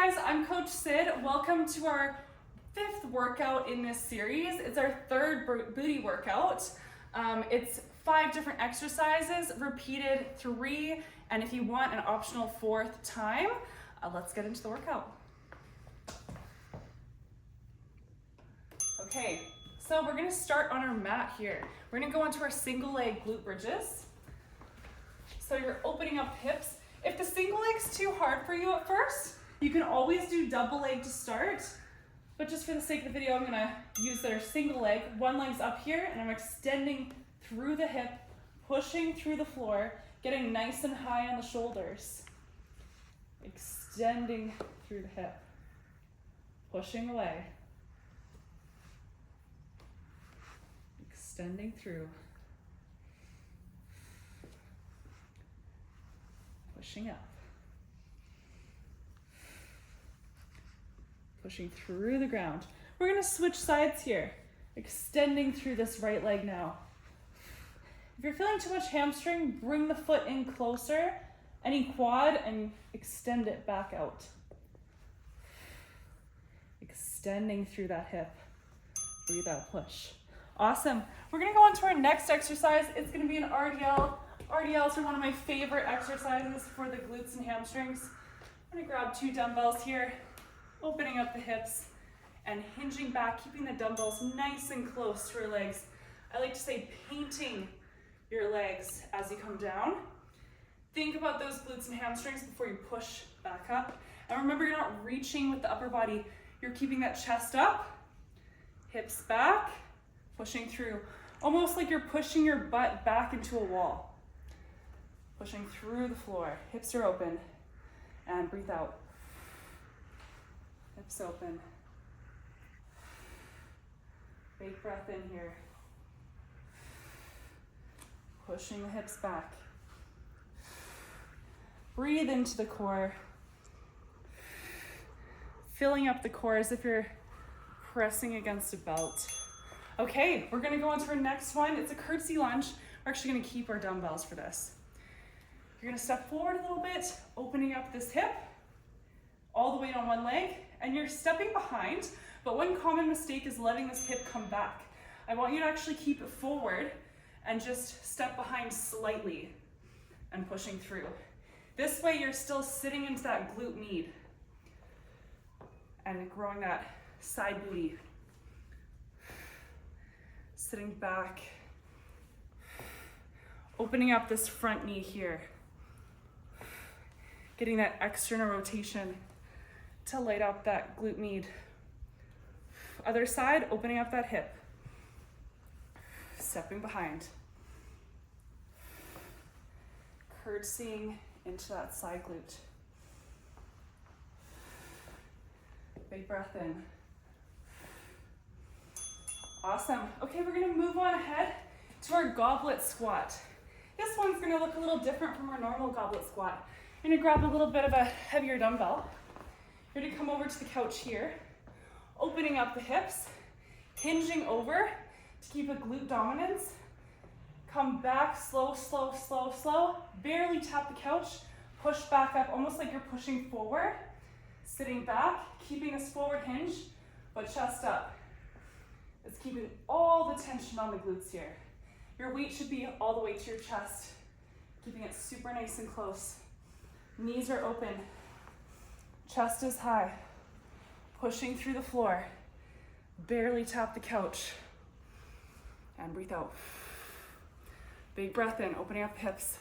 guys, I'm Coach Sid. Welcome to our 5th workout in this series. It's our 3rd booty workout. It's 5 different exercises, repeated 3, and if you want an optional 4th time, let's get into the workout. Okay, so we're gonna start on our mat here. We're gonna go into our single leg glute bridges. So you're opening up hips. If the single leg's too hard for you at first, you can always do double leg to start, but just for the sake of the video, I'm gonna use their single leg. One leg's up here, and I'm extending through the hip, pushing through the floor, getting nice and high on the shoulders. Extending through the hip, pushing away. Extending through. Pushing up. Pushing through the ground. We're gonna switch sides here. Extending through this right leg now. If you're feeling too much hamstring, bring the foot in closer, any quad, and extend it back out. Extending through that hip. Breathe out, push. Awesome. We're gonna go on to our next exercise. It's gonna be an RDL. RDLs are one of my favorite exercises for the glutes and hamstrings. I'm gonna grab 2 dumbbells here, opening up the hips and hinging back, keeping the dumbbells nice and close to your legs. I like to say painting your legs as you come down. Think about those glutes and hamstrings before you push back up. And remember, you're not reaching with the upper body. You're keeping that chest up, hips back, pushing through. Almost like you're pushing your butt back into a wall. Pushing through the floor. Hips are open. And breathe out. Hips open. Big breath in here. Pushing the hips back. Breathe into the core. Filling up the core as if you're pressing against a belt. Okay, we're gonna go on to our next one. It's a curtsy lunge. We're actually gonna keep our dumbbells for this. You're gonna step forward a little bit, opening up this hip, all the weight on one leg, and you're stepping behind, but one common mistake is letting this hip come back. I want you to actually keep it forward and just step behind slightly and pushing through. This way you're still sitting into that glute med and growing that side booty. Sitting back, opening up this front knee here. Getting that external rotation to light up that glute med. Other side, opening up that hip. Stepping behind. Curtsying into that side glute. Big breath in. Awesome. Okay, we're gonna move on ahead to our goblet squat. This one's gonna look a little different from our normal goblet squat. You're gonna grab a little bit of a heavier dumbbell. You're gonna come over to the couch here, opening up the hips, hinging over to keep a glute dominance. Come back, slow, slow, slow, slow. Barely tap the couch, push back up, almost like you're pushing forward. Sitting back, keeping this forward hinge, but chest up. It's keeping all the tension on the glutes here. Your weight should be all the way to your chest, keeping it super nice and close. Knees are open, chest is high, pushing through the floor, barely tap the couch, and breathe out. Big breath in, opening up the hips,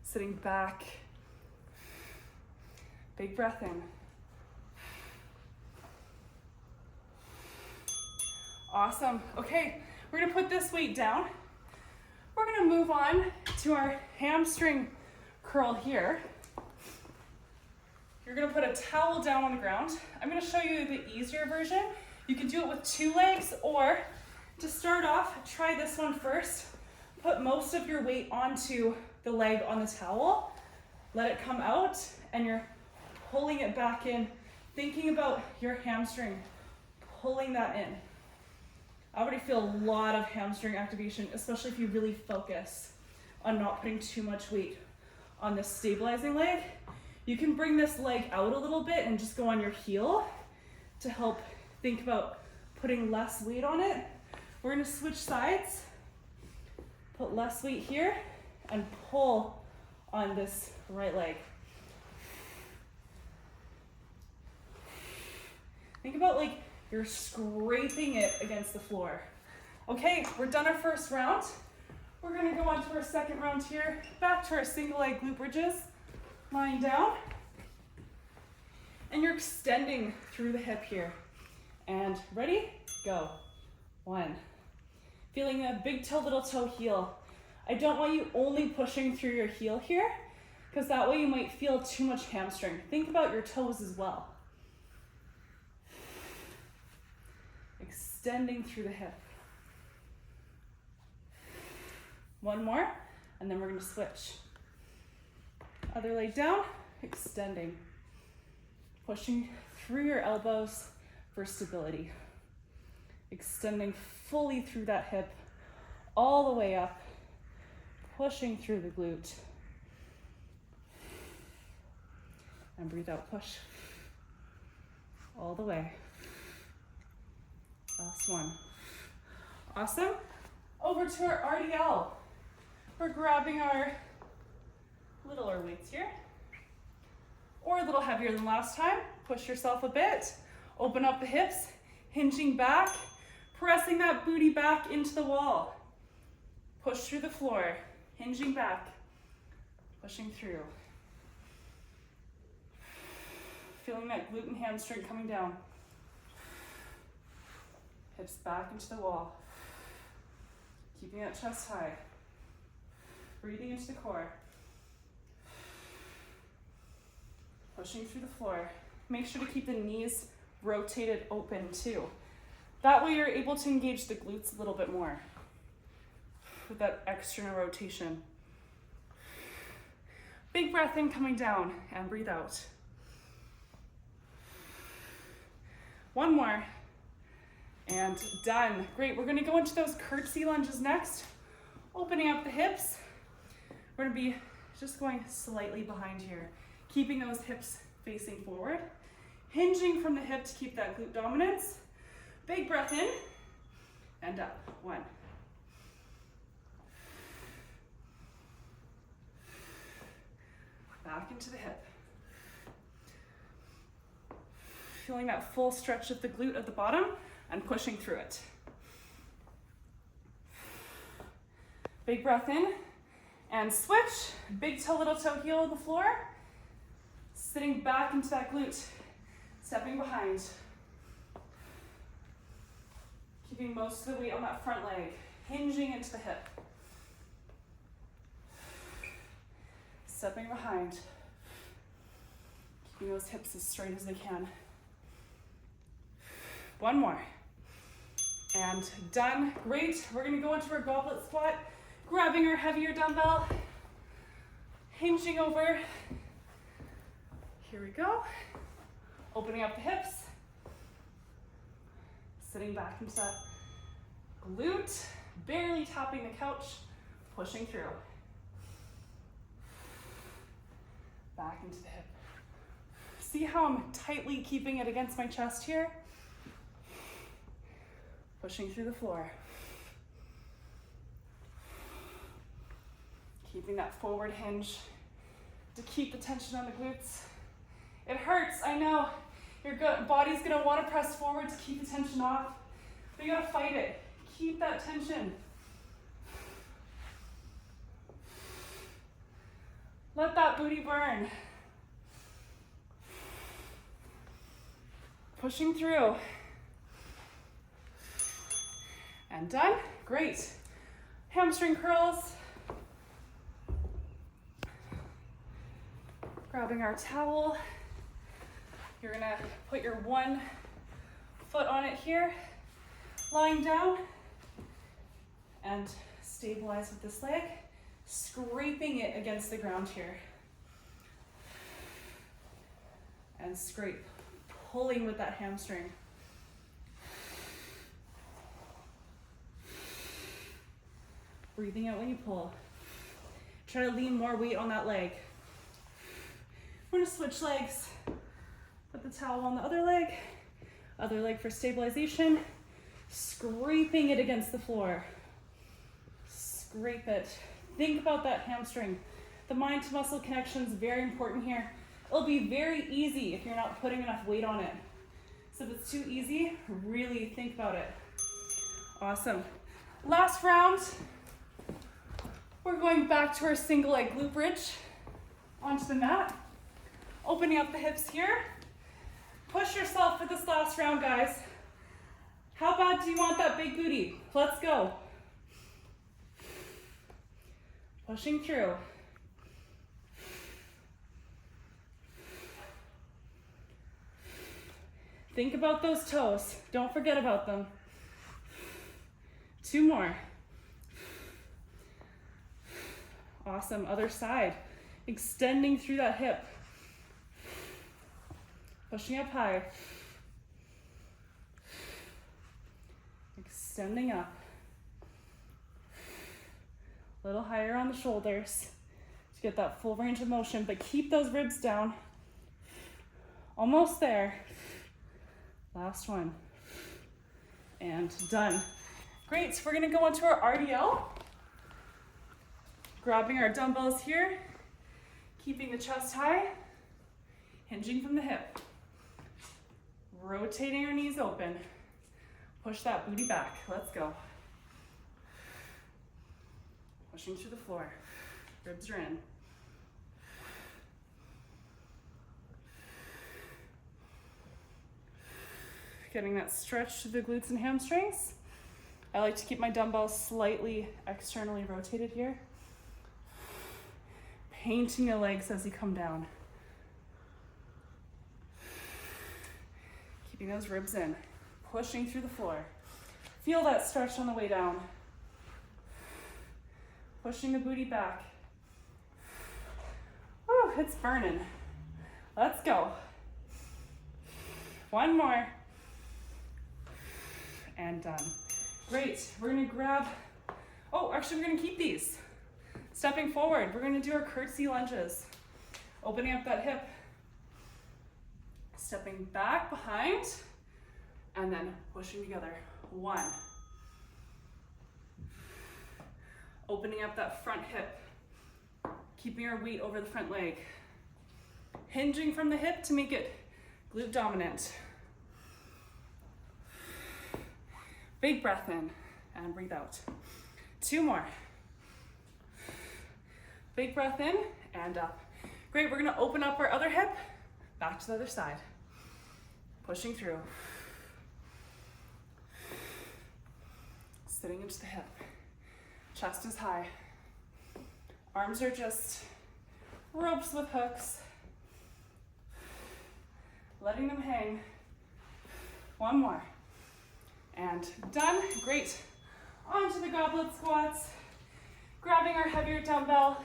sitting back, big breath in. Awesome, okay, we're gonna put this weight down. We're gonna move on to our hamstring curl here. You're gonna put a towel down on the ground. I'm gonna show you the easier version. You can do it with 2 legs, or to start off, try this one first. Put most of your weight onto the leg on the towel. Let it come out, and you're pulling it back in, thinking about your hamstring, pulling that in. I already feel a lot of hamstring activation, especially if you really focus on not putting too much weight on this stabilizing leg. You can bring this leg out a little bit and just go on your heel to help think about putting less weight on it. We're gonna switch sides, put less weight here, and pull on this right leg. Think about like you're scraping it against the floor. Okay, we're done our first round. We're gonna go on to our second round here. Back to our single leg glute bridges. Lying down. And you're extending through the hip here. And ready? Go. 1. Feeling a big toe, little toe, heel. I don't want you only pushing through your heel here, because that way you might feel too much hamstring. Think about your toes as well. Extending through the hip. 1 more, and then we're going to switch. Other leg down, extending. Pushing through your elbows for stability. Extending fully through that hip, all the way up. Pushing through the glute. And breathe out, push. All the way. Last one. Awesome. Over to our RDL. We're grabbing our littler weights here, or a little heavier than last time. Push yourself a bit, open up the hips, hinging back, pressing that booty back into the wall. Push through the floor, hinging back, pushing through. Feeling that glute and hamstring coming down. Hips back into the wall. Keeping that chest high. Breathing into the core. Pushing through the floor. Make sure to keep the knees rotated open too. That way you're able to engage the glutes a little bit more with that external rotation. Big breath in, coming down, and breathe out. 1 more. And done. Great, we're gonna go into those curtsy lunges next. Opening up the hips. We're gonna be just going slightly behind here, keeping those hips facing forward. Hinging from the hip to keep that glute dominance. Big breath in, and up. 1. Back into the hip. Feeling that full stretch of the glute at the bottom and pushing through it. Big breath in and switch. Big toe, little toe, heel on the floor. Sitting back into that glute. Stepping behind. Keeping most of the weight on that front leg. Hinging into the hip. Stepping behind. Keeping those hips as straight as they can. 1 more. And done. Great. We're going to go into our goblet squat. Grabbing our heavier dumbbell. Hinging over. Here we go. Opening up the hips. Sitting back into that glute. Barely tapping the couch. Pushing through. Back into the hip. See how I'm tightly keeping it against my chest here? Pushing through the floor. Keeping that forward hinge to keep the tension on the glutes. It hurts, I know. Your body's gonna wanna press forward to keep the tension off, but you gotta fight it. Keep that tension. Let that booty burn. Pushing through. And done. Great. Hamstring curls. Grabbing our towel. You're gonna put your 1 foot on it here, lying down, and stabilize with this leg, scraping it against the ground here. And scrape, pulling with that hamstring. Breathing out when you pull. Try to lean more weight on that leg. We're gonna switch legs. Put the towel on the other leg for stabilization. Scraping it against the floor. Scrape it. Think about that hamstring. The mind to muscle connection is very important here. It'll be very easy if you're not putting enough weight on it. So if it's too easy, really think about it. Awesome. Last round, we're going back to our single leg glute bridge onto the mat. Opening up the hips here. Push yourself for this last round, guys. How bad do you want that big booty? Let's go. Pushing through. Think about those toes. Don't forget about them. 2 more. Awesome. Other side. Extending through that hip. Pushing up high. Extending up. A little higher on the shoulders to get that full range of motion, but keep those ribs down. Almost there. Last one. And done. Great, we're gonna go onto our RDL. Grabbing our dumbbells here, keeping the chest high, hinging from the hip. Rotating our knees open. Push that booty back, let's go. Pushing through the floor, ribs are in. Getting that stretch to the glutes and hamstrings. I like to keep my dumbbells slightly externally rotated here. Painting the legs as you come down. Keeping those ribs in. Pushing through the floor. Feel that stretch on the way down. Pushing the booty back. Whew, it's burning. Let's go. 1 more. And done. Great, we're gonna grab, actually we're gonna keep these. Stepping forward, we're gonna do our curtsy lunges. Opening up that hip. Stepping back behind, and then pushing together. 1. Opening up that front hip. Keeping our weight over the front leg. Hinging from the hip to make it glute dominant. Big breath in and breathe out. 2 more. Big breath in and up. Great, we're gonna open up our other hip, back to the other side. Pushing through. Sitting into the hip. Chest is high. Arms are just ropes with hooks. Letting them hang. 1 more. And done. Great. Onto the goblet squats. Grabbing our heavier dumbbell,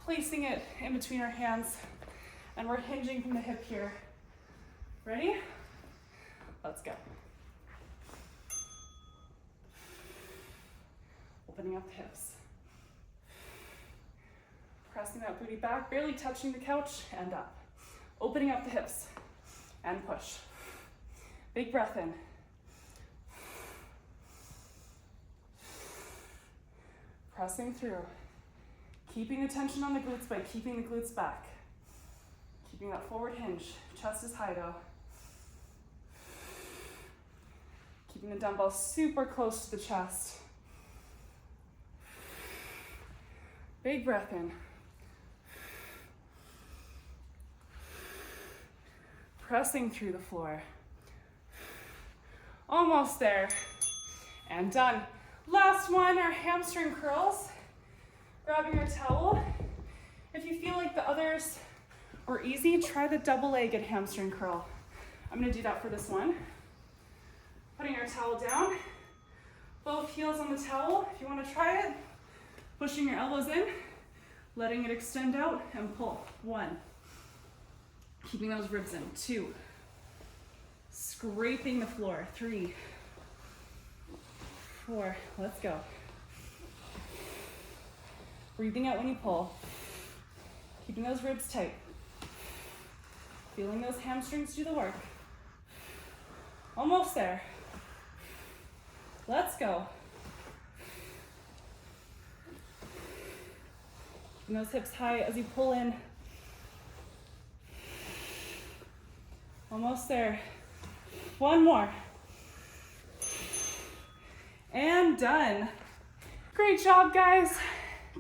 placing it in between our hands, and we're hinging from the hip here. Ready? Let's go. Opening up the hips. Pressing that booty back, barely touching the couch, and up. Opening up the hips, and push. Big breath in. Pressing through. Keeping the tension on the glutes by keeping the glutes back. Keeping that forward hinge. Chest is high though. Keeping the dumbbell super close to the chest. Big breath in. Pressing through the floor. Almost there. And done. Last one, our hamstring curls. Grabbing our towel. If you feel like the others were easy, try the double-legged hamstring curl. I'm gonna do that for this one. Putting our towel down, both heels on the towel. If you wanna try it, pushing your elbows in, letting it extend out and pull. 1. Keeping those ribs in. 2. Scraping the floor. 3. 4, let's go. Breathing out when you pull. Keeping those ribs tight. Feeling those hamstrings do the work. Almost there. Let's go. And those hips high as you pull in. Almost there. One more. And done. Great job, guys.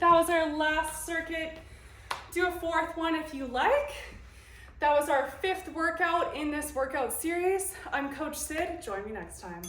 That was our last circuit. Do a fourth one if you like. That was our 5th workout in this workout series. I'm Coach Sid. Join me next time.